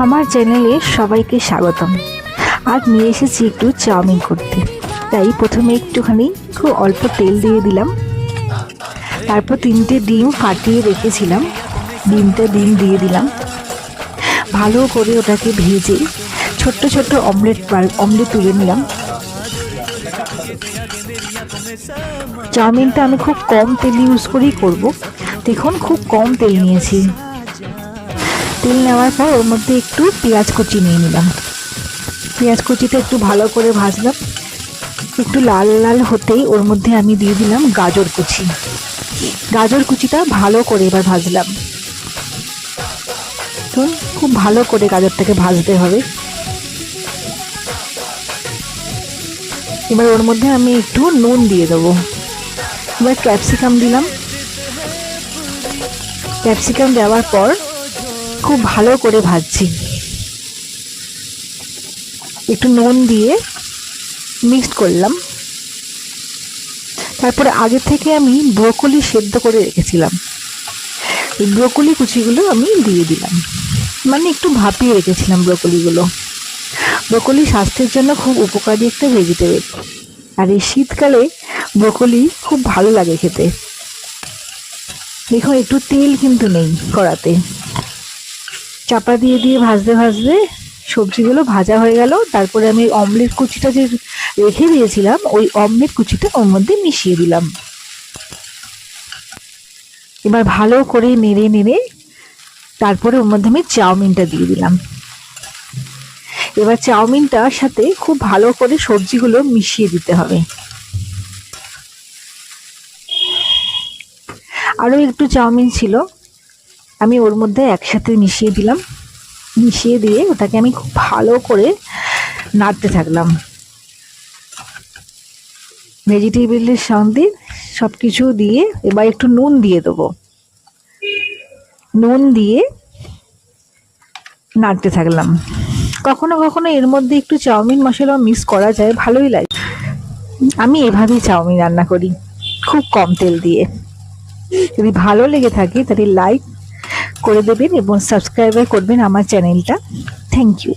আমার চ্যানেলে সবাইকে স্বাগতম। আজ নিয়ে এসেছি একটু চাউমিন করতে। তাই প্রথমে একটুখানি খুব অল্প তেল দিয়ে দিলাম, তারপর 3টে ডিম ফাটিয়ে রেখেছিলাম, ডিম দিয়ে দিলাম। ভালো করে ওটাকে ভেজে ছোট্ট ছোট্ট অমলেট তুলে নিলাম। চাউমিনটা আমি খুব কম তেল ইউজ করেই করব। দেখুন খুব কম তেল নিয়েছি। তেল নেওয়ার পর ওর মধ্যে একটু পেঁয়াজ কুচি নিয়ে নিলাম। পেঁয়াজ কুচিটা একটু ভালো করে ভাজলাম। একটু লাল লাল হতেই ওর মধ্যে আমি দিয়ে দিলাম গাজর কুচি। গাজর কুচিটা ভালো করে এবার ভাজলাম। তো খুব ভালো করে গাজরটাকে ভাজতে হবে। এবার ওর মধ্যে আমি একটু নুন দিয়ে দেবো। এবার ক্যাপসিকাম দিলাম। ক্যাপসিকাম দেওয়ার পর খুব ভালো করে ভাজছি। একটু নুন দিয়ে মিক্সড করলাম। তারপরে আগে থেকে আমি ব্রোকলি সেদ্ধ করে রেখেছিলাম, এই ব্রোকলি কুচিগুলো আমি দিয়ে দিলাম। মানে একটু ভাপিয়ে রেখেছিলাম ব্রোকলিগুলো। ব্রোকলি স্বাস্থ্যের জন্য খুব উপকারী একটা ভেজিটেবল, আর এই শীতকালে ব্রোকলি খুব ভালো লাগে খেতে। দেখুন একটু তেল কিন্তু নেই কড়াতে। চাপা দিয়ে দিয়ে ভাজতে ভাজতে সবজিগুলো ভাজা হয়ে গেল। তারপরে আমি অমলেট কুচিটা যে রেখে দিয়েছিলাম, ওই অমলেট কুচিটা ওর মধ্যে মিশিয়ে দিলাম। এবার ভালো করে নেড়ে নেড়ে তারপরে ওর মধ্যে আমি চাউমিনটা দিয়ে দিলাম। এবার চাউমিনটার সাথে খুব ভালো করে সবজিগুলো মিশিয়ে দিতে হবে। আরও একটু চাউমিন ছিল, আমি ওর মধ্যে একসাথে মিশিয়ে দিলাম। মিশিয়ে দিয়ে ওটাকে আমি খুব ভালো করে নাড়তে থাকলাম। ভেজিটেবলের সঙ্গে সব কিছু দিয়ে এবার একটু নুন দিয়ে দেবো। নুন দিয়ে নাড়তে থাকলাম। কখনো কখনো এর মধ্যে একটু চাউমিন মশলা মিক্স করা যায়, ভালোই লাগে। আমি এভাবেই চাউমিন রান্না করি, খুব কম তেল দিয়ে। যদি ভালো লেগে থাকে তাহলে লাইক করে দেবেন এবং সাবস্ক্রাইব করবেন আমার চ্যানেলটা। Thank you.